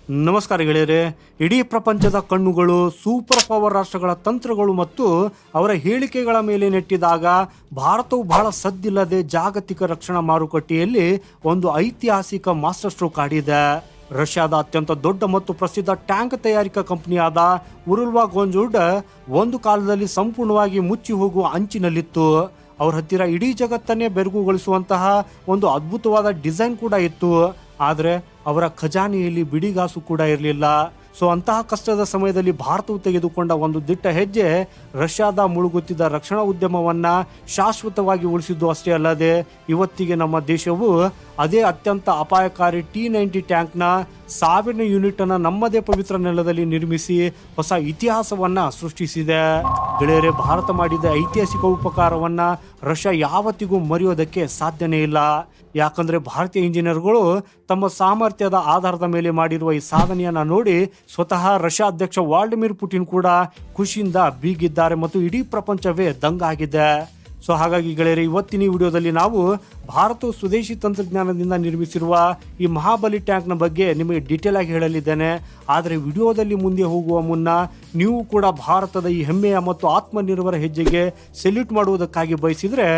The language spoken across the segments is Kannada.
ನಮಸ್ಕಾರ ಗೆಳೆಯರೆ. ಇಡೀ ಪ್ರಪಂಚದ ಕಣ್ಣುಗಳು ಸೂಪರ್ ಪವರ್ ರಾಷ್ಟ್ರಗಳ ತಂತ್ರಗಳು ಮತ್ತು ಅವರ ಹೇಳಿಕೆಗಳ ಮೇಲೆ ನೆಟ್ಟಿದಾಗ ಭಾರತವು ಬಹಳ ಸದ್ದಿಲ್ಲದೆ ಜಾಗತಿಕ ರಕ್ಷಣಾ ಮಾರುಕಟ್ಟೆಯಲ್ಲಿ ಒಂದು ಐತಿಹಾಸಿಕ ಮಾಸ್ಟರ್ ಸ್ಟ್ರೋಕ್ ಆಡಿದೆ. ರಷ್ಯಾದ ಅತ್ಯಂತ ದೊಡ್ಡ ಮತ್ತು ಪ್ರಸಿದ್ಧ ಟ್ಯಾಂಕ್ ತಯಾರಿಕಾ ಕಂಪನಿಯಾದ ಉರುಲ್ವಾಗೊಂಜುಡ್ ಒಂದು ಕಾಲದಲ್ಲಿ ಸಂಪೂರ್ಣವಾಗಿ ಮುಚ್ಚಿ ಹೋಗುವ ಅಂಚಿನಲ್ಲಿತ್ತು. ಅವ್ರ ಹತ್ತಿರ ಇಡೀ ಜಗತ್ತನ್ನೇ ಬೆರಗುಗೊಳಿಸುವಂತಹ ಒಂದು ಅದ್ಭುತವಾದ ಡಿಸೈನ್ ಕೂಡ ಇತ್ತು. ಆದರೆ ಅವರ ಖಜಾನೆಯಲ್ಲಿ ಬಿಡಿಗಾಸು ಕೂಡ ಇರಲಿಲ್ಲ. ಸೊ ಅಂತಹ ಕಷ್ಟದ ಸಮಯದಲ್ಲಿ ಭಾರತವು ತೆಗೆದುಕೊಂಡ ಒಂದು ದಿಟ್ಟ ಹೆಜ್ಜೆ ರಷ್ಯಾದ ಮುಳುಗುತ್ತಿದ್ದ ರಕ್ಷಣಾ ಉದ್ಯಮವನ್ನ ಶಾಶ್ವತವಾಗಿ ಉಳಿಸಿದ್ದು ಅಷ್ಟೇ ಅಲ್ಲದೆ ಇವತ್ತಿಗೆ ನಮ್ಮ ದೇಶವು ಅದೇ ಅತ್ಯಂತ ಅಪಾಯಕಾರಿ T-90 ಟ್ಯಾಂಕ್ನ 1000 ಯೂನಿಟ್ ಅನ್ನ ನಮ್ಮದೇ ಪವಿತ್ರ ನೆಲದಲ್ಲಿ ನಿರ್ಮಿಸಿ ಹೊಸ ಇತಿಹಾಸವನ್ನ ಸೃಷ್ಟಿಸಿದೆ. ಗೆಳೆಯರೆ, ಭಾರತ ಮಾಡಿದ ಐತಿಹಾಸಿಕ ಉಪಕಾರವನ್ನ ರಷ್ಯಾ ಯಾವತ್ತಿಗೂ ಮರೆಯೋದಕ್ಕೆ ಸಾಧ್ಯನೇ ಇಲ್ಲ. ಯಾಕಂದ್ರೆ ಭಾರತೀಯ ಇಂಜಿನಿಯರ್ಗಳು ತಮ್ಮ ಸಾಮರ್ಥ್ಯದ ಆಧಾರದ ಮೇಲೆ ಮಾಡಿರುವ ಈ ಸಾಧನೆಯನ್ನ ನೋಡಿ ಸ್ವತಃ ರಷ್ಯಾ ಅಧ್ಯಕ್ಷ ವ್ಲಾದಿಮಿರ್ ಪುಟಿನ್ ಕೂಡ ಖುಷಿಯಿಂದ ಬೀಗಿದ್ದಾರೆ ಮತ್ತು ಇಡೀ ಪ್ರಪಂಚವೇ ದಂಗಾಗಿದೆ. ಸೊ ಹಾಗಾಗಿ ಗೆಳೆಯರೆ, ಇವತ್ತಿನ ಈ ವಿಡಿಯೋದಲ್ಲಿ ನಾವು ಭಾರತವು ಸ್ವದೇಶಿ ತಂತ್ರಜ್ಞಾನದಿಂದ ನಿರ್ಮಿಸಿರುವ ಈ ಮಹಾಬಲಿ ಟ್ಯಾಂಕ್ನ ಬಗ್ಗೆ ನಿಮಗೆ ಡೀಟೇಲ್ ಆಗಿ ಹೇಳಲಿದ್ದೇನೆ. ಆದರೆ ವಿಡಿಯೋದಲ್ಲಿ ಮುಂದೆ ಹೋಗುವ ಮುನ್ನ ನೀವು ಕೂಡ ಭಾರತದ ಈ ಹೆಮ್ಮೆಯ ಮತ್ತು ಆತ್ಮನಿರ್ಭರ ಹೆಜ್ಜೆಗೆ ಸೆಲ್ಯೂಟ್ ಮಾಡುವುದಕ್ಕಾಗಿ ಬಯಸಿದ್ರೆ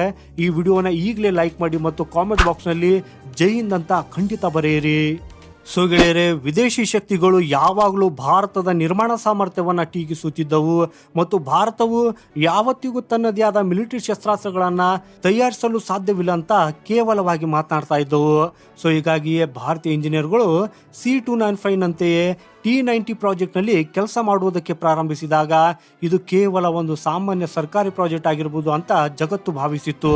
ಈ ವಿಡಿಯೋನ ಈಗಲೇ ಲೈಕ್ ಮಾಡಿ ಮತ್ತು ಕಾಮೆಂಟ್ ಬಾಕ್ಸ್ನಲ್ಲಿ ಜೈ ಹಿಂದ್ ಅಂತ ಖಂಡಿತ ಬರೆಯಿರಿ. ಸೊ ಗೆಳೆಯರೆ, ವಿದೇಶಿ ಶಕ್ತಿಗಳು ಯಾವಾಗಲೂ ಭಾರತದ ನಿರ್ಮಾಣ ಸಾಮರ್ಥ್ಯವನ್ನು ಟೀಕಿಸುತ್ತಿದ್ದವು ಮತ್ತು ಭಾರತವು ಯಾವತ್ತಿಗೂ ತನ್ನದೇ ಆದ ಮಿಲಿಟರಿ ಶಸ್ತ್ರಾಸ್ತ್ರಗಳನ್ನು ತಯಾರಿಸಲು ಸಾಧ್ಯವಿಲ್ಲ ಅಂತ ಕೇವಲವಾಗಿ ಮಾತನಾಡ್ತಾ ಇದ್ದವು. ಸೊ ಹೀಗಾಗಿಯೇ ಭಾರತೀಯ ಇಂಜಿನಿಯರ್ಗಳು C-295 ನಂತೆಯೇ T-90 ಪ್ರಾಜೆಕ್ಟ್ನಲ್ಲಿ ಕೆಲಸ ಮಾಡುವುದಕ್ಕೆ ಪ್ರಾರಂಭಿಸಿದಾಗ ಇದು ಕೇವಲ ಒಂದು ಸಾಮಾನ್ಯ ಸರ್ಕಾರಿ ಪ್ರಾಜೆಕ್ಟ್ ಆಗಿರ್ಬೋದು ಅಂತ ಜಗತ್ತು ಭಾವಿಸಿತ್ತು.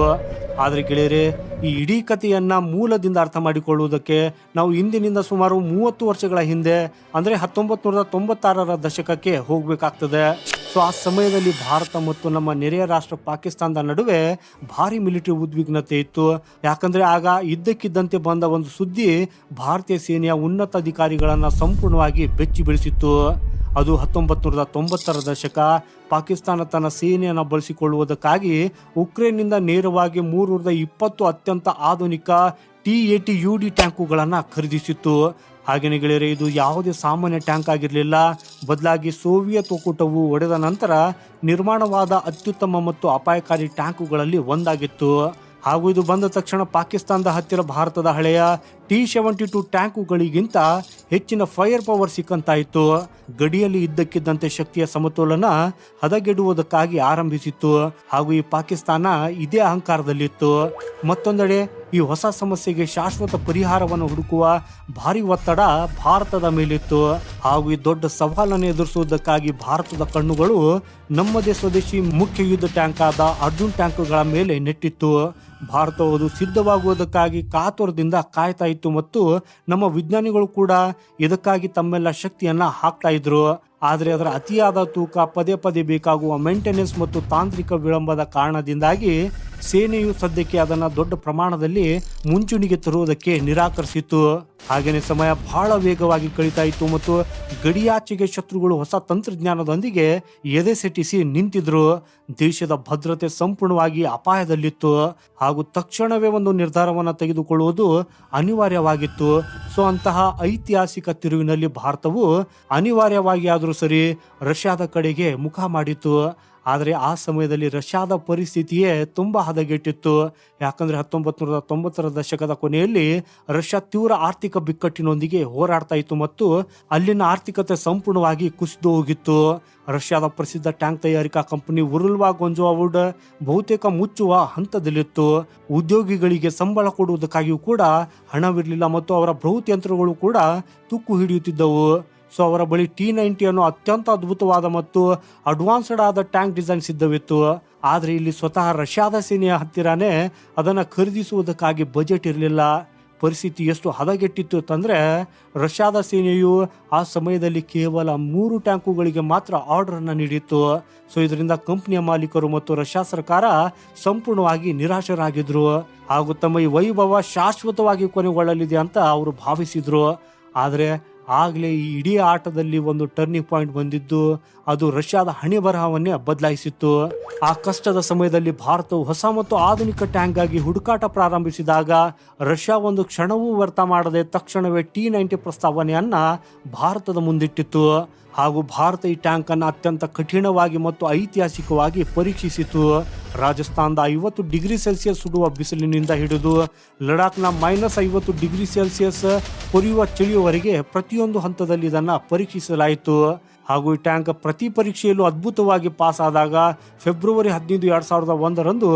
ಆದರೆ ಗೆಳೆಯರೆ, ಈ ಇಡೀ ಕಥೆಯನ್ನ ಮೂಲದಿಂದ ಅರ್ಥ ಮಾಡಿಕೊಳ್ಳುವುದಕ್ಕೆ ನಾವು ಇಂದಿನಿಂದ ಸುಮಾರು 30 ವರ್ಷಗಳ ಹಿಂದೆ ಅಂದರೆ 1996ರ ದಶಕಕ್ಕೆ ಹೋಗಬೇಕಾಗ್ತದೆ. ಸೊ ಆ ಸಮಯದಲ್ಲಿ ಭಾರತ ಮತ್ತು ನಮ್ಮ ನೆರೆಯ ರಾಷ್ಟ್ರ ಪಾಕಿಸ್ತಾನದ ನಡುವೆ ಭಾರಿ ಮಿಲಿಟರಿ ಉದ್ವಿಗ್ನತೆ ಇತ್ತು. ಯಾಕಂದ್ರೆ ಆಗ ಇದ್ದಕ್ಕಿದ್ದಂತೆ ಬಂದ ಒಂದು ಸುದ್ದಿ ಭಾರತೀಯ ಸೇನೆಯ ಉನ್ನತ ಅಧಿಕಾರಿಗಳನ್ನ ಸಂಪೂರ್ಣವಾಗಿ ಬೆಚ್ಚಿ ಬೀಳಿಸಿತ್ತು. ಅದು 1990ರ ದಶಕ. ಪಾಕಿಸ್ತಾನ ತನ್ನ ಸೇನೆಯನ್ನು ಬಳಸಿಕೊಳ್ಳುವುದಕ್ಕಾಗಿ ಉಕ್ರೇನ್ನಿಂದ ನೇರವಾಗಿ 320 ಅತ್ಯಂತ ಆಧುನಿಕ T-80UD ಟ್ಯಾಂಕುಗಳನ್ನು ಖರೀದಿಸಿತ್ತು. ಹಾಗೇನೆ ಗೆಳೆಯರೆ, ಇದು ಯಾವುದೇ ಸಾಮಾನ್ಯ ಟ್ಯಾಂಕ್ ಆಗಿರಲಿಲ್ಲ. ಬದಲಾಗಿ ಸೋವಿಯತ್ ಒಕ್ಕೂಟವು ಒಡೆದ ನಂತರ ನಿರ್ಮಾಣವಾದ ಅತ್ಯುತ್ತಮ ಮತ್ತು ಅಪಾಯಕಾರಿ ಟ್ಯಾಂಕುಗಳಲ್ಲಿ ಒಂದಾಗಿತ್ತು. ಹಾಗೂ ಇದು ಬಂದ ತಕ್ಷಣ ಪಾಕಿಸ್ತಾನದ ಹತ್ತಿರ ಭಾರತದ ಹಳೆಯ T-72 ಟ್ಯಾಂಕುಗಳಿಗಿಂತ ಹೆಚ್ಚಿನ ಫೈರ್ ಪವರ್ ಸಿಕ್ಕಂತಾಯಿತು. ಗಡಿಯಲ್ಲಿ ಇದ್ದಕ್ಕಿದ್ದಂತೆ ಶಕ್ತಿಯ ಸಮತೋಲನ ಹದಗೆಡುವುದಕ್ಕಾಗಿ ಆರಂಭಿಸಿತ್ತು. ಹಾಗೂ ಈ ಪಾಕಿಸ್ತಾನ ಇದೇ ಅಹಂಕಾರದಲ್ಲಿತ್ತು. ಮತ್ತೊಂದೆಡೆ ಈ ಹೊಸ ಸಮಸ್ಯೆಗೆ ಶಾಶ್ವತ ಪರಿಹಾರವನ್ನು ಹುಡುಕುವ ಭಾರಿ ಒತ್ತಡ ಭಾರತದ ಮೇಲಿತ್ತು. ಹಾಗೂ ಈ ದೊಡ್ಡ ಸವಾಲನ್ನು ಎದುರಿಸುವುದಕ್ಕಾಗಿ ಭಾರತದ ಕಣ್ಣುಗಳು ನಮ್ಮದೇ ಸ್ವದೇಶಿ ಮುಖ್ಯ ಯುದ್ಧ ಟ್ಯಾಂಕ್ ಆದ ಅರ್ಜುನ್ ಟ್ಯಾಂಕ್ಗಳ ಮೇಲೆ ನೆಟ್ಟಿತ್ತು. ಭಾರತವು ಅದು ಸಿದ್ಧವಾಗುವುದಕ್ಕಾಗಿ ಕಾತುರದಿಂದ ಕಾಯ್ತಾ ಇತ್ತು ಮತ್ತು ನಮ್ಮ ವಿಜ್ಞಾನಿಗಳು ಕೂಡ ಇದಕ್ಕಾಗಿ ತಮ್ಮೆಲ್ಲ ಶಕ್ತಿಯನ್ನ ಹಾಕ್ತಾ ಇದ್ರು. ಆದರೆ ಅದರ ಅತಿಯಾದ ತೂಕ, ಪದೇ ಪದೇ ಬೇಕಾಗುವ ಮೇಂಟೆನೆನ್ಸ್ ಮತ್ತು ತಾಂತ್ರಿಕ ವಿಳಂಬದ ಕಾರಣದಿಂದಾಗಿ ಸೇನೆಯು ಸದ್ಯಕ್ಕೆ ಅದನ್ನು ದೊಡ್ಡ ಪ್ರಮಾಣದಲ್ಲಿ ಮುಂಚೂಣಿಗೆ ತರುವುದಕ್ಕೆ ನಿರಾಕರಿಸಿತ್ತು. ಹಾಗೇನೆ ಸಮಯ ಬಹಳ ವೇಗವಾಗಿ ಕಳೀತಾ ಇತ್ತು ಮತ್ತು ಗಡಿಯಾಚೆಗೆ ಶತ್ರುಗಳು ಹೊಸ ತಂತ್ರಜ್ಞಾನದೊಂದಿಗೆ ಎದೆಸೆಟ್ಟಿಸಿ ನಿಂತಿದ್ರು. ದೇಶದ ಭದ್ರತೆ ಸಂಪೂರ್ಣವಾಗಿ ಅಪಾಯದಲ್ಲಿತ್ತು ಹಾಗೂ ತಕ್ಷಣವೇ ಒಂದು ನಿರ್ಧಾರವನ್ನು ತೆಗೆದುಕೊಳ್ಳುವುದು ಅನಿವಾರ್ಯವಾಗಿತ್ತು. ಸೊ ಅಂತಹ ಐತಿಹಾಸಿಕ ತಿರುವಿನಲ್ಲಿ ಭಾರತವು ಅನಿವಾರ್ಯವಾಗಿ ಆದರೂ ಸರಿ ರಷ್ಯಾದ ಕಡೆಗೆ ಮುಖ ಮಾಡಿತ್ತು. ಆದರೆ ಆ ಸಮಯದಲ್ಲಿ ರಷ್ಯಾದ ಪರಿಸ್ಥಿತಿಯೇ ತುಂಬಾ ಹದಗೆಟ್ಟಿತ್ತು. ಯಾಕಂದ್ರೆ 1990ರ ದಶಕದ ಕೊನೆಯಲ್ಲಿ ರಷ್ಯಾ ತೀವ್ರ ಆರ್ಥಿಕ ಬಿಕ್ಕಟ್ಟಿನೊಂದಿಗೆ ಹೋರಾಡ್ತಾ ಇತ್ತು ಮತ್ತು ಅಲ್ಲಿನ ಆರ್ಥಿಕತೆ ಸಂಪೂರ್ಣವಾಗಿ ಕುಸಿದು ಹೋಗಿತ್ತು. ರಷ್ಯಾದ ಪ್ರಸಿದ್ಧ ಟ್ಯಾಂಕ್ ತಯಾರಿಕಾ ಕಂಪನಿ ಉರುಲ್ವಾಗೊಂಜುಡ್ ಬಹುತೇಕ ಮುಚ್ಚುವ ಹಂತದಲ್ಲಿತ್ತು. ಉದ್ಯೋಗಿಗಳಿಗೆ ಸಂಬಳ ಕೊಡುವುದಕ್ಕಾಗಿಯೂ ಕೂಡ ಹಣವಿರಲಿಲ್ಲ ಮತ್ತು ಅವರ ಬೃಹತ್ ಯಂತ್ರಗಳು ಕೂಡ ತುಕ್ಕು ಹಿಡಿಯುತ್ತಿದ್ದವು. ಸೊ ಅವರ ಬಳಿ T-90 ಅನ್ನೋ ಅತ್ಯಂತ ಅದ್ಭುತವಾದ ಮತ್ತು ಅಡ್ವಾನ್ಸ್ಡ್ ಆದ ಟ್ಯಾಂಕ್ ಡಿಸೈನ್ ಸಿದ್ಧವಿತ್ತು. ಆದರೆ ಇಲ್ಲಿ ಸ್ವತಃ ರಷ್ಯಾದ ಸೇನೆಯ ಹತ್ತಿರನೇ ಅದನ್ನು ಖರೀದಿಸುವುದಕ್ಕಾಗಿ ಬಜೆಟ್ ಇರಲಿಲ್ಲ. ಪರಿಸ್ಥಿತಿ ಎಷ್ಟು ಹದಗೆಟ್ಟಿತ್ತು ಅಂತಂದರೆ ರಷ್ಯಾದ ಸೇನೆಯು ಆ ಸಮಯದಲ್ಲಿ ಕೇವಲ 3 ಟ್ಯಾಂಕುಗಳಿಗೆ ಮಾತ್ರ ಆರ್ಡರನ್ನು ನೀಡಿತ್ತು. ಸೊ ಇದರಿಂದ ಕಂಪನಿಯ ಮಾಲೀಕರು ಮತ್ತು ರಷ್ಯಾ ಸರ್ಕಾರ ಸಂಪೂರ್ಣವಾಗಿ ನಿರಾಶರಾಗಿದ್ರು ಹಾಗೂ ತಮ್ಮ ಈ ವೈಭವ ಶಾಶ್ವತವಾಗಿ ಕೊನೆಗೊಳ್ಳಲಿದೆ ಅಂತ ಅವರು ಭಾವಿಸಿದ್ರು. ಆದರೆ ಆಗಲೇ ಈ ಇಡೀ ಆಟದಲ್ಲಿ ಒಂದು ಟರ್ನಿಂಗ್ ಪಾಯಿಂಟ್ ಬಂದಿದ್ದು, ಅದು ರಷ್ಯಾದ ಹಣೆ ಬರಹವನ್ನೇ ಬದಲಾಯಿಸಿತ್ತು. ಆ ಕಷ್ಟದ ಸಮಯದಲ್ಲಿ ಭಾರತವು ಹೊಸ ಮತ್ತು ಆಧುನಿಕ ಟ್ಯಾಂಕ್ ಆಗಿ ಹುಡುಕಾಟ ಪ್ರಾರಂಭಿಸಿದಾಗ ರಷ್ಯಾ ಒಂದು ಕ್ಷಣವೂ ವ್ಯರ್ಥ ಮಾಡದೆ ತಕ್ಷಣವೇ T-90 ಪ್ರಸ್ತಾವನೆಯನ್ನ ಭಾರತದ ಮುಂದಿಟ್ಟಿತ್ತು. ಹಾಗೂ ಭಾರತ ಈ ಟ್ಯಾಂಕ್ ಅನ್ನು ಅತ್ಯಂತ ಕಠಿಣವಾಗಿ ಮತ್ತು ಐತಿಹಾಸಿಕವಾಗಿ ಪರೀಕ್ಷಿಸಿತು. ರಾಜಸ್ಥಾನದ 50 ಡಿಗ್ರಿ ಸೆಲ್ಸಿಯಸ್ ಸುಡುವ ಬಿಸಿಲಿನಿಂದ ಹಿಡಿದು ಲಡಾಖ್ನ -50 ಡಿಗ್ರಿ ಸೆಲ್ಸಿಯಸ್ ಕೊರೆಯುವ ಚಳಿಯವರೆಗೆ ಪ್ರತಿಯೊಂದು ಹಂತದಲ್ಲಿ ಇದನ್ನು ಪರೀಕ್ಷಿಸಲಾಯಿತು. ಹಾಗೂ ಈ ಟ್ಯಾಂಕ್ ಪ್ರತಿ ಪರೀಕ್ಷೆಯಲ್ಲೂ ಅದ್ಭುತವಾಗಿ ಪಾಸ್ ಆದಾಗ ಫೆಬ್ರವರಿ 15, 2001ರಂದು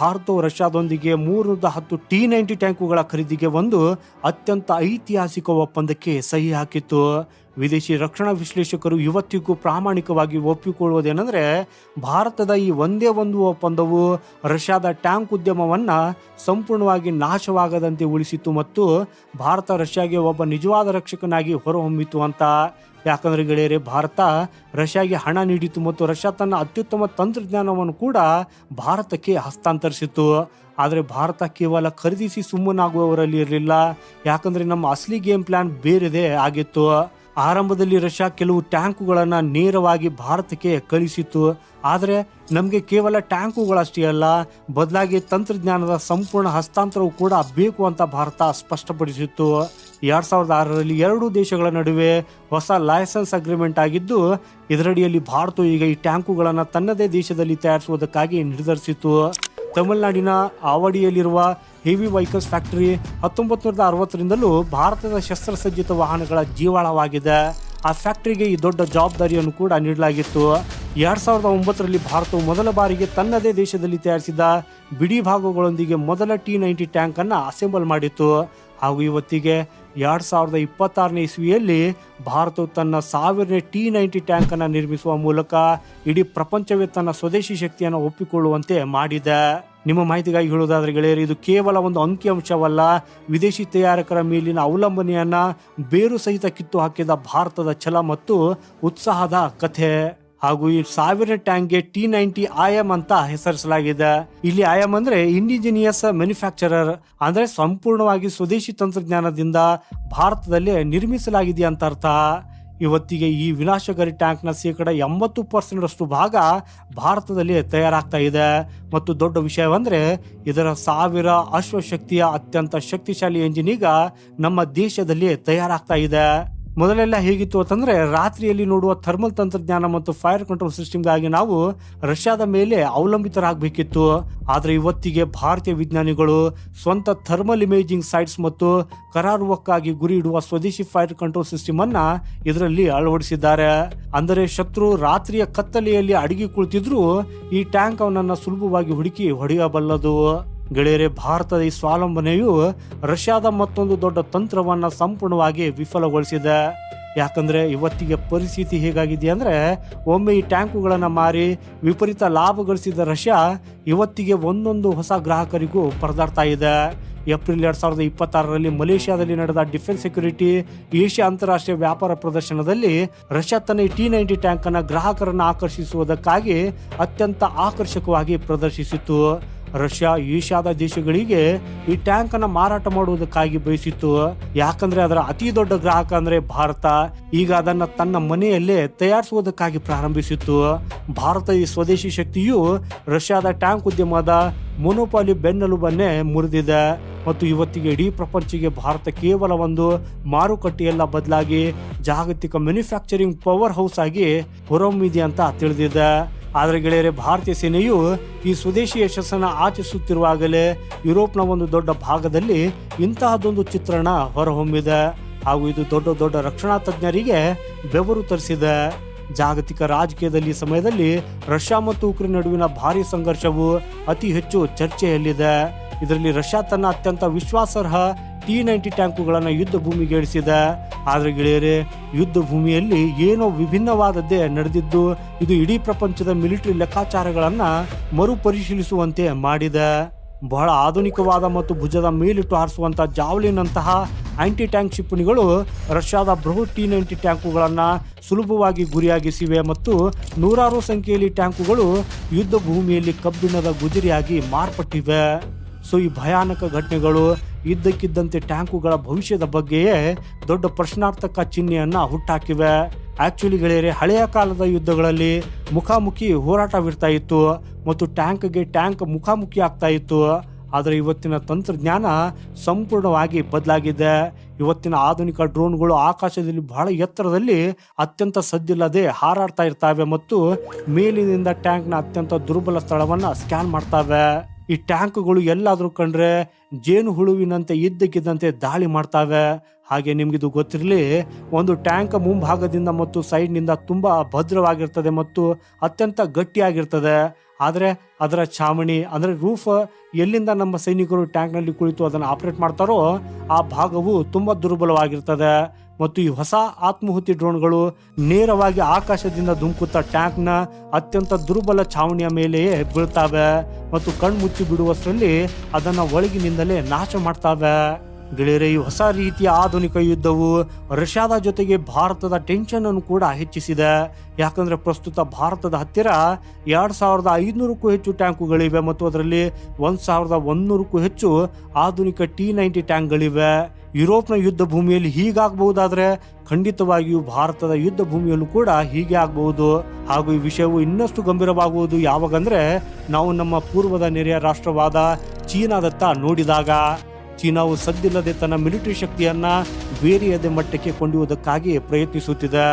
ಭಾರತವು ರಷ್ಯಾದೊಂದಿಗೆ 310 T-90 ಟ್ಯಾಂಕುಗಳ ಖರೀದಿಗೆ ಒಂದು ಅತ್ಯಂತ ಐತಿಹಾಸಿಕ ಒಪ್ಪಂದಕ್ಕೆ ಸಹಿ ಹಾಕಿತ್ತು. ವಿದೇಶಿ ರಕ್ಷಣಾ ವಿಶ್ಲೇಷಕರು ಇವತ್ತಿಗೂ ಪ್ರಾಮಾಣಿಕವಾಗಿ ಒಪ್ಪಿಕೊಳ್ಳುವುದೇನೆಂದರೆ, ಭಾರತದ ಈ ಒಂದೇ ಒಂದು ಒಪ್ಪಂದವು ರಷ್ಯಾದ ಟ್ಯಾಂಕ್ ಉದ್ಯಮವನ್ನು ಸಂಪೂರ್ಣವಾಗಿ ನಾಶವಾಗದಂತೆ ಉಳಿಸಿತು ಮತ್ತು ಭಾರತ ರಷ್ಯಾಗೆ ಒಬ್ಬ ನಿಜವಾದ ರಕ್ಷಕನಾಗಿ ಹೊರಹೊಮ್ಮಿತು ಅಂತ. ಯಾಕಂದ್ರೆ ಗೆಳೆಯರೆ, ಭಾರತ ರಷ್ಯಾಗೆ ಹಣ ನೀಡಿತು ಮತ್ತು ರಷ್ಯಾ ತನ್ನ ಅತ್ಯುತ್ತಮ ತಂತ್ರಜ್ಞಾನವನ್ನು ಕೂಡ ಭಾರತಕ್ಕೆ ಹಸ್ತಾಂತರಿಸಿತು. ಆದರೆ ಭಾರತ ಕೇವಲ ಖರೀದಿಸಿ ಸುಮ್ಮನಾಗುವವರಲ್ಲಿ ಇರಲಿಲ್ಲ. ಯಾಕಂದ್ರೆ ನಮ್ಮ ಅಸಲಿ ಗೇಮ್ ಪ್ಲಾನ್ ಬೇರೆದೇ ಆಗಿತ್ತು. ಆರಂಭದಲ್ಲಿ ರಷ್ಯಾ ಕೆಲವು ಟ್ಯಾಂಕುಗಳನ್ನು ನೇರವಾಗಿ ಭಾರತಕ್ಕೆ ಕಳಿಸಿತು. ಆದರೆ ನಮಗೆ ಕೇವಲ ಟ್ಯಾಂಕುಗಳಷ್ಟೇ ಅಲ್ಲ, ಬದಲಾಗಿ ತಂತ್ರಜ್ಞಾನದ ಸಂಪೂರ್ಣ ಹಸ್ತಾಂತರವು ಕೂಡ ಬೇಕು ಅಂತ ಭಾರತ ಸ್ಪಷ್ಟಪಡಿಸಿತ್ತು. 2006ರಲ್ಲಿ ಎರಡೂ ದೇಶಗಳ ನಡುವೆ ಹೊಸ ಲೈಸೆನ್ಸ್ ಅಗ್ರಿಮೆಂಟ್ ಆಗಿದ್ದು, ಇದರಡಿಯಲ್ಲಿ ಭಾರತವು ಈಗ ಈ ಟ್ಯಾಂಕುಗಳನ್ನು ತನ್ನದೇ ದೇಶದಲ್ಲಿ ತಯಾರಿಸುವುದಕ್ಕಾಗಿ ನಿರ್ಧರಿಸಿತು. ತಮಿಳುನಾಡಿನ ಆವಡಿಯಲ್ಲಿರುವ ಹೆವಿ ವೆಹಿಕಲ್ಸ್ ಫ್ಯಾಕ್ಟರಿ 1960ರಿಂದಲೂ ಭಾರತದ ಶಸ್ತ್ರಸಜ್ಜಿತ ವಾಹನಗಳ ಜೀವಾಳವಾಗಿದೆ. ಆ ಫ್ಯಾಕ್ಟರಿಗೆ ಈ ದೊಡ್ಡ ಜವಾಬ್ದಾರಿಯನ್ನು ಕೂಡ ನೀಡಲಾಗಿತ್ತು. 2009ರಲ್ಲಿ ಭಾರತವು ಮೊದಲ ಬಾರಿಗೆ ತನ್ನದೇ ದೇಶದಲ್ಲಿ ತಯಾರಿಸಿದ ಬಿಡಿ ಭಾಗಗಳೊಂದಿಗೆ ಮೊದಲ T-90 ಟ್ಯಾಂಕ್ ಅನ್ನು ಅಸೆಂಬಲ್ ಮಾಡಿತ್ತು. ಹಾಗೂ ಇವತ್ತಿಗೆ 2026ನೇ ಇಸ್ವಿಯಲ್ಲಿ ಭಾರತವು ತನ್ನ 1000ನೇ T-90 ಟ್ಯಾಂಕ್ ಅನ್ನು ನಿರ್ಮಿಸುವ ಮೂಲಕ ಇಡೀ ಪ್ರಪಂಚವೇ ತನ್ನ ಸ್ವದೇಶಿ ಶಕ್ತಿಯನ್ನು ಒಪ್ಪಿಕೊಳ್ಳುವಂತೆ ಮಾಡಿದೆ. ನಿಮ್ಮ ಮಾಹಿತಿಗಾಗಿ ಹೇಳುವುದಾದ್ರೆ ಗೆಳೆಯರು, ಇದು ಕೇವಲ ಒಂದು ಅಂಕಿಅಂಶವಲ್ಲ, ವಿದೇಶಿ ತಯಾರಕರ ಮೇಲಿನ ಅವಲಂಬನೆಯನ್ನ ಬೇರು ಸಹಿತ ಕಿತ್ತು ಹಾಕಿದ ಭಾರತದ ಛಲ ಮತ್ತು ಉತ್ಸಾಹದ ಕಥೆ. ಹಾಗೂ ಈ 1000ನೇ ಟ್ಯಾಂಕ್ಗೆ T-90 IM ಅಂತ ಹೆಸರಿಸಲಾಗಿದೆ. ಇಲ್ಲಿ IM ಅಂದ್ರೆ ಇಂಡಿಜಿನಿಯಸ್ ಮ್ಯಾನುಫ್ಯಾಕ್ಚರರ್, ಅಂದ್ರೆ ಸಂಪೂರ್ಣವಾಗಿ ಸ್ವದೇಶಿ ತಂತ್ರಜ್ಞಾನದಿಂದ ಭಾರತದಲ್ಲೇ ನಿರ್ಮಿಸಲಾಗಿದೆ ಅಂತ ಅರ್ಥ. ಇವತ್ತಿಗೆ ಈ ವಿನಾಶಕಾರಿ ಟ್ಯಾಂಕ್ನ 80% ಭಾಗ ಭಾರತದಲ್ಲಿ ತಯಾರಾಗ್ತಾ ಇದೆ. ಮತ್ತು ದೊಡ್ಡ ವಿಷಯವಂದ್ರೆ ಇದರ 1000 ಅಶ್ವಶಕ್ತಿಯ ಅತ್ಯಂತ ಶಕ್ತಿಶಾಲಿ ಎಂಜಿನ್ ಈಗ ನಮ್ಮ ದೇಶದಲ್ಲಿ ತಯಾರಾಗ್ತಾ ಇದೆ. ಮೊದಲೆಲ್ಲ ಹೇಗಿತ್ತು ಅಂತಂದ್ರೆ, ರಾತ್ರಿಯಲ್ಲಿ ನೋಡುವ ಥರ್ಮಲ್ ತಂತ್ರಜ್ಞಾನ ಮತ್ತು ಫೈರ್ ಕಂಟ್ರೋಲ್ ಸಿಸ್ಟಮ್ಗಾಗಿ ನಾವು ರಷ್ಯಾದ ಮೇಲೆ ಅವಲಂಬಿತರಾಗಬೇಕಿತ್ತು. ಆದರೆ ಇವತ್ತಿಗೆ ಭಾರತೀಯ ವಿಜ್ಞಾನಿಗಳು ಸ್ವಂತ ಥರ್ಮಲ್ ಇಮೇಜಿಂಗ್ ಸೈಟ್ಸ್ ಮತ್ತು ಕರಾರುವಕ್ಕಾಗಿ ಗುರಿ ಇಡುವ ಸ್ವದೇಶಿ ಫೈರ್ ಕಂಟ್ರೋಲ್ ಸಿಸ್ಟಮ್ ಅನ್ನ ಇದರಲ್ಲಿ ಅಳವಡಿಸಿದ್ದಾರೆ. ಅಂದರೆ ಶತ್ರು ರಾತ್ರಿಯ ಕತ್ತಲೆಯಲ್ಲಿ ಅಡಗಿ ಕುಳಿತಿದ್ರು ಈ ಟ್ಯಾಂಕ್ ಅವನನ್ನ ಸುಲಭವಾಗಿ ಹುಡುಕಿ ಹೊಡೆಯಬಲ್ಲದು. ಗೆಳೆಯರೆ, ಭಾರತದ ಈ ಸ್ವಾವಲಂಬನೆಯು ರಷ್ಯಾದ ಮತ್ತೊಂದು ದೊಡ್ಡ ತಂತ್ರವನ್ನ ಸಂಪೂರ್ಣವಾಗಿ ವಿಫಲಗೊಳಿಸಿದೆ. ಯಾಕಂದ್ರೆ ಇವತ್ತಿಗೆ ಪರಿಸ್ಥಿತಿ ಹೇಗಾಗಿದೆ ಅಂದ್ರೆ, ಒಮ್ಮೆ ಈ ಟ್ಯಾಂಕುಗಳನ್ನು ಮಾರಿ ವಿಪರೀತ ಲಾಭ ಗಳಿಸಿದ ರಷ್ಯಾ ಇವತ್ತಿಗೆ ಒಂದೊಂದು ಹೊಸ ಗ್ರಾಹಕರಿಗೂ ಪರದಾಡ್ತಾ ಇದೆ. ಏಪ್ರಿಲ್ 2026ರಲ್ಲಿ ಮಲೇಷ್ಯಾದಲ್ಲಿ ನಡೆದ ಡಿಫೆನ್ಸ್ ಸೆಕ್ಯೂರಿಟಿ ಏಷ್ಯಾ ಅಂತಾರಾಷ್ಟ್ರೀಯ ವ್ಯಾಪಾರ ಪ್ರದರ್ಶನದಲ್ಲಿ ರಷ್ಯಾ ತನ್ನ T-90 ಟ್ಯಾಂಕ್ ಅನ್ನ ಗ್ರಾಹಕರನ್ನು ಆಕರ್ಷಿಸುವುದಕ್ಕಾಗಿ ಅತ್ಯಂತ ಆಕರ್ಷಕವಾಗಿ ಪ್ರದರ್ಶಿಸಿತು. ರಷ್ಯಾ ಏಷ್ಯಾದ ದೇಶಗಳಿಗೆ ಈ ಟ್ಯಾಂಕ್ ಅನ್ನ ಮಾರಾಟ ಮಾಡುವುದಕ್ಕಾಗಿ ಬಯಸಿತ್ತು. ಯಾಕಂದ್ರೆ ಅದರ ಅತಿ ದೊಡ್ಡ ಗ್ರಾಹಕ ಅಂದ್ರೆ ಭಾರತ ಈಗ ಅದನ್ನ ತನ್ನ ಮನೆಯಲ್ಲೇ ತಯಾರಿಸುವುದಕ್ಕಾಗಿ ಪ್ರಾರಂಭಿಸಿತ್ತು. ಭಾರತ ಈ ಸ್ವದೇಶಿ ಶಕ್ತಿಯು ರಷ್ಯಾದ ಟ್ಯಾಂಕ್ ಉದ್ಯಮದ ಮೊನೋಪಾಲಿ ಬೆನ್ನೆಲುಬನ್ನೇ ಮುರಿದಿದೆ. ಮತ್ತು ಇವತ್ತಿಗೆ ಇಡೀ ಪ್ರಪಂಚಕ್ಕೆ ಭಾರತ ಕೇವಲ ಒಂದು ಮಾರುಕಟ್ಟೆಯಲ್ಲ, ಬದಲಾಗಿ ಜಾಗತಿಕ ಮ್ಯಾನುಫ್ಯಾಕ್ಚರಿಂಗ್ ಪವರ್ ಹೌಸ್ ಆಗಿ ಹೊರಹೊಮ್ಮಿದೆ ಅಂತ ತಿಳಿದಿದೆ. ಆದರೆ ಗೆಳೆಯರೆ, ಭಾರತೀಯ ಸೇನೆಯು ಈ ಸ್ವದೇಶಿ ಯಶಸ್ಸನ್ನು ಆಚರಿಸುತ್ತಿರುವಾಗಲೇ ಯುರೋಪ್ನ ಒಂದು ದೊಡ್ಡ ಭಾಗದಲ್ಲಿ ಇಂತಹದೊಂದು ಚಿತ್ರಣ ಹೊರಹೊಮ್ಮಿದೆ. ಹಾಗೂ ಇದು ದೊಡ್ಡ ದೊಡ್ಡ ರಕ್ಷಣಾ ತಜ್ಞರಿಗೆ ಬೆವರು ತರಿಸಿದೆ. ಜಾಗತಿಕ ರಾಜಕೀಯದಲ್ಲಿ ಸಮಯದಲ್ಲಿ ರಷ್ಯಾ ಮತ್ತು ಉಕ್ರೇನ್ ನಡುವಿನ ಭಾರಿ ಸಂಘರ್ಷವು ಅತಿ ಹೆಚ್ಚು ಚರ್ಚೆಯಲ್ಲಿದೆ. ಇದರಲ್ಲಿ ರಷ್ಯಾ ತನ್ನ ಅತ್ಯಂತ ವಿಶ್ವಾಸಾರ್ಹ T-90 ಟ್ಯಾಂಕುಗಳನ್ನು ಯುದ್ಧ ಭೂಮಿಗೆ ಇಳಿಸಿದೆ. ಆದರೆ ಗೆಳೆಯರೆ, ಯುದ್ಧ ಭೂಮಿಯಲ್ಲಿ ಏನೋ ವಿಭಿನ್ನವಾದದ್ದೇ ನಡೆದಿದ್ದು ಇದು ಇಡೀ ಪ್ರಪಂಚದ ಮಿಲಿಟರಿ ಲೆಕ್ಕಾಚಾರಗಳನ್ನು ಮರುಪರಿಶೀಲಿಸುವಂತೆ ಮಾಡಿದೆ. ಬಹಳ ಆಧುನಿಕವಾದ ಮತ್ತು ಭುಜದ ಮೇಲಿಟ್ಟು ಹಾರಿಸುವಂಥ ಜಾವ್ಲಿನ್ ಅಂತಹ ಆಂಟಿ ಟ್ಯಾಂಕ್ ಕ್ಷಿಪಣಿಗಳು ರಷ್ಯಾದ ಬೃಹತ್ T-90 ಟ್ಯಾಂಕುಗಳನ್ನು ಸುಲಭವಾಗಿ ಗುರಿಯಾಗಿಸಿವೆ ಮತ್ತು ನೂರಾರು ಸಂಖ್ಯೆಯಲ್ಲಿ ಟ್ಯಾಂಕುಗಳು ಯುದ್ಧ ಭೂಮಿಯಲ್ಲಿ ಕಬ್ಬಿಣದ ಗುಜರಿಯಾಗಿ ಮಾರ್ಪಟ್ಟಿವೆ. ಸೊ ಈ ಭಯಾನಕ ಘಟನೆಗಳು ಇದ್ದಕ್ಕಿದ್ದಂತೆ ಟ್ಯಾಂಕುಗಳ ಭವಿಷ್ಯದ ಬಗ್ಗೆಯೇ ದೊಡ್ಡ ಪ್ರಶ್ನಾರ್ಥಕ ಚಿಹ್ನೆಯನ್ನ ಹುಟ್ಟಾಕಿವೆ. ಆಕ್ಚುಲಿ ಗೆಳೆಯರೆ, ಹಳೆಯ ಕಾಲದ ಯುದ್ಧಗಳಲ್ಲಿ ಮುಖಾಮುಖಿ ಹೋರಾಟವಿರ್ತಾ ಇತ್ತು ಮತ್ತು ಟ್ಯಾಂಕ್ಗೆ ಟ್ಯಾಂಕ್ ಮುಖಾಮುಖಿ ಆಗ್ತಾ ಇತ್ತು. ಆದರೆ ಇವತ್ತಿನ ತಂತ್ರಜ್ಞಾನ ಸಂಪೂರ್ಣವಾಗಿ ಬದಲಾಗಿದೆ. ಇವತ್ತಿನ ಆಧುನಿಕ ಡ್ರೋನ್ಗಳು ಆಕಾಶದಲ್ಲಿ ಬಹಳ ಎತ್ತರದಲ್ಲಿ ಅತ್ಯಂತ ಸದ್ದಿಲ್ಲದೆ ಹಾರಾಡ್ತಾ ಇರ್ತವೆ ಮತ್ತು ಮೇಲಿನಿಂದ ಟ್ಯಾಂಕ್ನ ಅತ್ಯಂತ ದುರ್ಬಲ ಸ್ಥಳವನ್ನ ಸ್ಕ್ಯಾನ್ ಮಾಡ್ತವೆ. ಈ ಟ್ಯಾಂಕ್ಗಳು ಎಲ್ಲಾದ್ರೂ ಕಂಡ್ರೆ ಜೇನು ಹುಳುವಿನಂತೆ ಇದ್ದಕ್ಕಿದ್ದಂತೆ ದಾಳಿ ಮಾಡ್ತಾವೆ. ಹಾಗೆ ನಿಮ್ಗಿದು ಗೊತ್ತಿರಲಿ, ಒಂದು ಟ್ಯಾಂಕ್ ಮುಂಭಾಗದಿಂದ ಮತ್ತು ಸೈಡ್ನಿಂದ ತುಂಬಾ ಭದ್ರವಾಗಿರ್ತದೆ ಮತ್ತು ಅತ್ಯಂತ ಗಟ್ಟಿಯಾಗಿರ್ತದೆ. ಆದರೆ ಅದರ ಚಾವಣಿ ಅಂದರೆ ರೂಫ್ ಎಲ್ಲಿಂದ ನಮ್ಮ ಸೈನಿಕರು ಟ್ಯಾಂಕ್ನಲ್ಲಿ ಕುಳಿತು ಅದನ್ನು ಆಪರೇಟ್ ಮಾಡ್ತಾರೋ ಆ ಭಾಗವು ತುಂಬಾ ದುರ್ಬಲವಾಗಿರ್ತದೆ. ಮತ್ತು ಈ ಹೊಸ ಆತ್ಮಾಹುತಿ ಡ್ರೋನ್ಗಳು ನೇರವಾಗಿ ಆಕಾಶದಿಂದ ಧುಮುಕುತ್ತಾ ಟ್ಯಾಂಕ್ನ ಅತ್ಯಂತ ದುರ್ಬಲ ಛಾವಣಿಯ ಮೇಲೆಯೇ ಬೀಳ್ತಾವೆ ಮತ್ತು ಕಣ್ಮುಚ್ಚಿ ಬಿಡುವಷ್ಟರಲ್ಲಿ ಅದನ್ನ ಒಳಗಿನಿಂದಲೇ ನಾಶ ಮಾಡ್ತಾವೆ. ಗೆಳೆಯರೆ, ಈ ಹೊಸ ರೀತಿಯ ಆಧುನಿಕ ಯುದ್ಧವು ರಷ್ಯಾದ ಜೊತೆಗೆ ಭಾರತದ ಟೆನ್ಷನ್ ಅನ್ನು ಕೂಡ ಹೆಚ್ಚಿಸಿದೆ. ಯಾಕಂದ್ರೆ ಪ್ರಸ್ತುತ ಭಾರತದ ಹತ್ತಿರ 2500ಕ್ಕೂ ಹೆಚ್ಚು ಟ್ಯಾಂಕುಗಳಿವೆ ಮತ್ತು ಅದರಲ್ಲಿ 1100ಕ್ಕೂ ಹೆಚ್ಚು ಆಧುನಿಕ T-90 ಟ್ಯಾಂಕ್ಗಳಿವೆ. ಯುರೋಪ್ನ ಯುದ್ಧ ಭೂಮಿಯಲ್ಲಿ ಹೀಗಾಗಬಹುದಾದ್ರೆ ಖಂಡಿತವಾಗಿಯೂ ಭಾರತದ ಯುದ್ಧ ಭೂಮಿಯಲ್ಲೂ ಕೂಡ ಹೀಗೆ ಆಗಬಹುದು. ಹಾಗೂ ಈ ವಿಷಯವು ಇನ್ನಷ್ಟು ಗಂಭೀರವಾಗುವುದು ಯಾವಾಗಂದ್ರೆ ನಾವು ನಮ್ಮ ಪೂರ್ವದ ನೆರೆಯ ರಾಷ್ಟ್ರವಾದ ಚೀನಾದತ್ತ ನೋಡಿದಾಗ. ಚೀನಾವು ಸದ್ದಿಲ್ಲದೆ ತನ್ನ ಮಿಲಿಟರಿ ಶಕ್ತಿಯನ್ನ ಬೇರೆಯದೇ ಮಟ್ಟಕ್ಕೆ ಕೊಂಡೊಯ್ಯುವುದಕ್ಕಾಗಿ ಪ್ರಯತ್ನಿಸುತ್ತಿದೆ.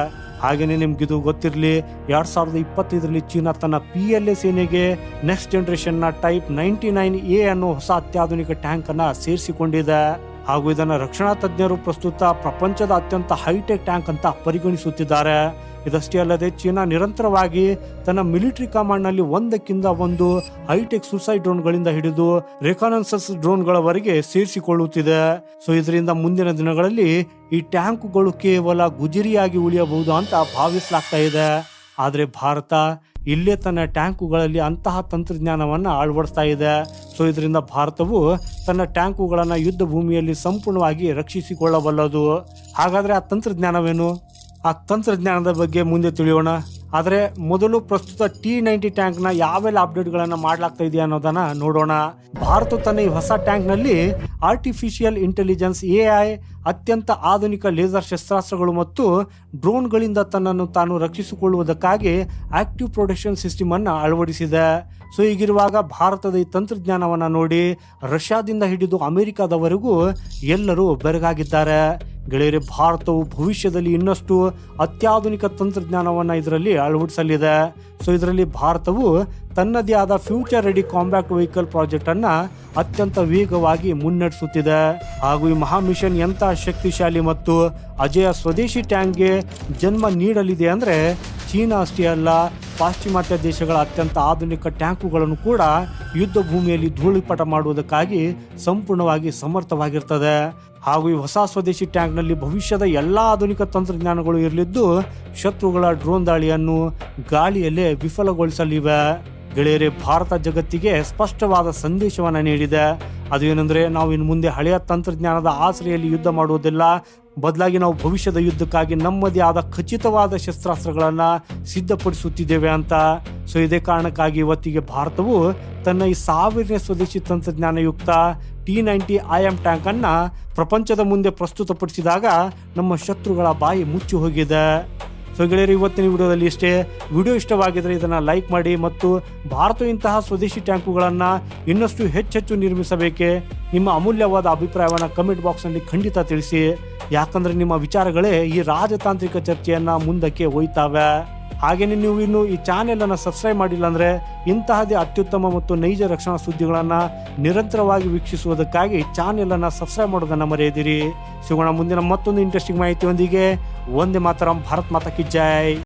ಹಾಗೇನೆ ನಿಮ್ಗಿದು ಗೊತ್ತಿರಲಿ, 2025ರಲ್ಲಿ ಚೀನಾ ತನ್ನ PLA ಸೇನೆಗೆ ನೆಕ್ಸ್ಟ್ ಜನರೇಷನ್ ನ ಟೈಪ್ 99A ಅನ್ನೋ ಹೊಸ ಅತ್ಯಾಧುನಿಕ ಟ್ಯಾಂಕ್ ಅನ್ನ ಸೇರಿಸಿಕೊಂಡಿದೆ. ಹಾಗೂ ಇದನ್ನ ರಕ್ಷಣಾ ತಜ್ಞರು ಪ್ರಸ್ತುತ ಪ್ರಪಂಚದ ಅತ್ಯಂತ ಹೈಟೆಕ್ ಟ್ಯಾಂಕ್ ಅಂತ ಪರಿಗಣಿಸುತ್ತಿದ್ದಾರೆ. ಇದಷ್ಟೇ ಅಲ್ಲದೆ ಚೀನಾ ನಿರಂತರವಾಗಿ ತನ್ನ ಮಿಲಿಟರಿ ಕಮಾಂಡ್ ನಲ್ಲಿ ಒಂದಕ್ಕಿಂತ ಒಂದು ಹೈಟೆಕ್ ಸುಸೈಡ್ ಡ್ರೋನ್ಗಳಿಂದ ಹಿಡಿದು ರೆಕಾನೆನ್ಸಸ್ ಡ್ರೋನ್ಗಳವರೆಗೆ ಸೇರಿಸಿಕೊಳ್ಳುತ್ತಿದೆ. ಸೊ ಇದರಿಂದ ಮುಂದಿನ ದಿನಗಳಲ್ಲಿ ಈ ಟ್ಯಾಂಕುಗಳು ಕೇವಲ ಗುಜರಿಯಾಗಿ ಉಳಿಯಬಹುದು ಅಂತ ಭಾವಿಸಲಾಗ್ತಾ ಇದೆ. ಆದ್ರೆ ಭಾರತ ಇಲ್ಲೇ ತನ್ನ ಟ್ಯಾಂಕುಗಳಲ್ಲಿ ಅಂತಹ ತಂತ್ರಜ್ಞಾನವನ್ನ ಅಳವಡಿಸ್ತಾ ಇದೆ. ಸೊ ಇದರಿಂದ ಭಾರತವು ತನ್ನ ಟ್ಯಾಂಕುಗಳನ್ನ ಯುದ್ಧ ಭೂಮಿಯಲ್ಲಿ ಸಂಪೂರ್ಣವಾಗಿ ರಕ್ಷಿಸಿಕೊಳ್ಳಬಲ್ಲದು. ಹಾಗಾದ್ರೆ ಆ ತಂತ್ರಜ್ಞಾನವೇನು? ಆ ತಂತ್ರಜ್ಞಾನದ ಬಗ್ಗೆ ಮುಂದೆ ತಿಳಿಯೋಣ. ಆದರೆ ಮೊದಲು ಪ್ರಸ್ತುತ T-90 ಟ್ಯಾಂಕ್ ನ ಯಾವೆಲ್ಲ ಅಪ್ಡೇಟ್ ಗಳನ್ನ ಮಾಡ್ಲಾಗ್ತಾ ಇದೆಯಾ ಅನ್ನೋದನ್ನ ನೋಡೋಣ. ಭಾರತ ತನ್ನ ಈ ಹೊಸ ಟ್ಯಾಂಕ್ ನಲ್ಲಿ ಆರ್ಟಿಫಿಷಿಯಲ್ ಇಂಟೆಲಿಜೆನ್ಸ್ AI, ಅತ್ಯಂತ ಆಧುನಿಕ ಲೇಸರ್ ಶಸ್ತ್ರಾಸ್ತ್ರಗಳು ಮತ್ತು ಡ್ರೋನ್ಗಳಿಂದ ತನ್ನನ್ನು ತಾನು ರಕ್ಷಿಸಿಕೊಳ್ಳುವುದಕ್ಕಾಗಿ ಆಕ್ಟಿವ್ ಪ್ರೊಟೆಕ್ಷನ್ ಸಿಸ್ಟಮ್ ಅನ್ನ ಅಳವಡಿಸಿದೆ. ಸೊ ಹೀಗಿರುವಾಗ ಭಾರತದ ಈ ತಂತ್ರಜ್ಞಾನವನ್ನ ನೋಡಿ ರಷ್ಯಾದಿಂದ ಹಿಡಿದು ಅಮೆರಿಕಾದವರೆಗೂ ಎಲ್ಲರೂ ಬೆರಗಾಗಿದ್ದಾರೆ. ಗೆಳೆಯರೆ, ಭಾರತವು ಭವಿಷ್ಯದಲ್ಲಿ ಇನ್ನಷ್ಟು ಅತ್ಯಾಧುನಿಕ ತಂತ್ರಜ್ಞಾನವನ್ನ ಇದರಲ್ಲಿ ಅಳವಡಿಸಲಿದೆ. ಸೊ ಇದರಲ್ಲಿ ಭಾರತವು ತನ್ನದೇ ಆದ future ready combat vehicle project ಅನ್ನ ಅತ್ಯಂತ ವೇಗವಾಗಿ ಮುನ್ನಡೆಸುತ್ತಿದೆ. ಹಾಗೂ ಈ ಮಹಾ ಮಿಷನ್ ಎಂತ ಶಕ್ತಿಶಾಲಿ ಮತ್ತು ಅಜೇಯ ಸ್ವದೇಶಿ ಟ್ಯಾಂಕ್ಗೆ ಜನ್ಮ ನೀಡಲಿದೆ ಅಂದ್ರೆ ಚೀನಾ ಅಷ್ಟೇ ಅಲ್ಲ, ಪಾಶ್ಚಿಮಾತ್ಯ ದೇಶಗಳ ಅತ್ಯಂತ ಆಧುನಿಕ ಟ್ಯಾಂಕುಗಳನ್ನು ಕೂಡ ಯುದ್ಧ ಭೂಮಿಯಲ್ಲಿ ಧೂಳಿಪಟ ಮಾಡುವುದಕ್ಕಾಗಿ ಸಂಪೂರ್ಣವಾಗಿ ಸಮರ್ಥವಾಗಿರ್ತದೆ. ಹಾಗೂ ಈ ಹೊಸ ಸ್ವದೇಶಿ ಟ್ಯಾಂಕ್ ನಲ್ಲಿ ಭವಿಷ್ಯದ ಎಲ್ಲಾ ಆಧುನಿಕ ತಂತ್ರಜ್ಞಾನಗಳು ಇರಲಿದ್ದು ಶತ್ರುಗಳ ಡ್ರೋನ್ ದಾಳಿಯನ್ನು ಗಾಳಿಯಲ್ಲೇ ವಿಫಲಗೊಳಿಸಲಿವೆ. ಗೆಳೆಯರೆ, ಭಾರತ ಜಗತ್ತಿಗೆ ಸ್ಪಷ್ಟವಾದ ಸಂದೇಶವನ್ನ ನೀಡಿದೆ. ಅದು ಏನಂದ್ರೆ, ನಾವು ಇನ್ನು ಮುಂದೆ ಹಳೆಯ ತಂತ್ರಜ್ಞಾನದ ಆಶ್ರಯಲ್ಲಿ ಯುದ್ಧ ಮಾಡುವುದಿಲ್ಲ, ಬದಲಾಗಿ ನಾವು ಭವಿಷ್ಯದ ಯುದ್ಧಕ್ಕಾಗಿ ನಮ್ಮದೇ ಆದ ಖಚಿತವಾದ ಶಸ್ತ್ರಾಸ್ತ್ರಗಳನ್ನ ಸಿದ್ಧಪಡಿಸುತ್ತಿದ್ದೇವೆ ಅಂತ. ಸೊ ಇದೇ ಕಾರಣಕ್ಕಾಗಿ ಇವತ್ತಿಗೆ ಭಾರತವು ತನ್ನ ಈ 1000ನೇ ಸ್ವದೇಶಿ ತಂತ್ರಜ್ಞಾನಯುಕ್ತ T-90 IM ಟ್ಯಾಂಕ್ ಅನ್ನ ಪ್ರಪಂಚದ ಮುಂದೆ ಪ್ರಸ್ತುತಪಡಿಸಿದಾಗ ನಮ್ಮ ಶತ್ರುಗಳ ಬಾಯಿ ಮುಚ್ಚಿ ಹೋಗಿದೆ. ಸೊ ಗೆಳೆಯರು, ಇವತ್ತಿನ ವಿಡಿಯೋದಲ್ಲಿ ಇಷ್ಟೇ. ವಿಡಿಯೋ ಇಷ್ಟವಾಗಿದ್ರೆ ಇದನ್ನ ಲೈಕ್ ಮಾಡಿ ಮತ್ತು ಭಾರತ ಇಂತಹ ಸ್ವದೇಶಿ ಟ್ಯಾಂಕುಗಳನ್ನ ಇನ್ನಷ್ಟು ಹೆಚ್ಚೆಚ್ಚು ನಿರ್ಮಿಸಬೇಕೆ ನಿಮ್ಮ ಅಮೂಲ್ಯವಾದ ಅಭಿಪ್ರಾಯವನ್ನ ಕಮೆಂಟ್ ಬಾಕ್ಸ್ ನಲ್ಲಿ ಖಂಡಿತ ತಿಳಿಸಿ. ಯಾಕಂದ್ರೆ ನಿಮ್ಮ ವಿಚಾರಗಳೇ ಈ ರಾಜತಾಂತ್ರಿಕ ಚರ್ಚೆಯನ್ನ ಮುಂದಕ್ಕೆ ಒಯ್ತಾವೆ. ಹಾಗೇನೆ ನೀವು ಇನ್ನು ಈ ಚಾನೆಲ್ ಅನ್ನ ಸಬ್ಸ್ಕ್ರೈಬ್ ಮಾಡಿಲ್ಲ ಅಂದ್ರೆ ಇಂತಹದೇ ಅತ್ಯುತ್ತಮ ಮತ್ತು ನೈಜ ರಕ್ಷಣಾ ಸುದ್ದಿಗಳನ್ನ ನಿರಂತರವಾಗಿ ವೀಕ್ಷಿಸುವುದಕ್ಕಾಗಿ ಚಾನೆಲ್ ಅನ್ನ ಸಬ್ಸ್ಕ್ರೈಬ್ ಮಾಡೋದನ್ನ ಮರೆಯದಿರಿ. ಸಿಗೋಣ ಮುಂದಿನ ಮತ್ತೊಂದು ಇಂಟ್ರೆಸ್ಟಿಂಗ್ ಮಾಹಿತಿಯೊಂದಿಗೆ. ವಂದೇ ಮಾತರಂ. ಭಾರತ್ ಮಾತಾ ಕಿ ಜೈ.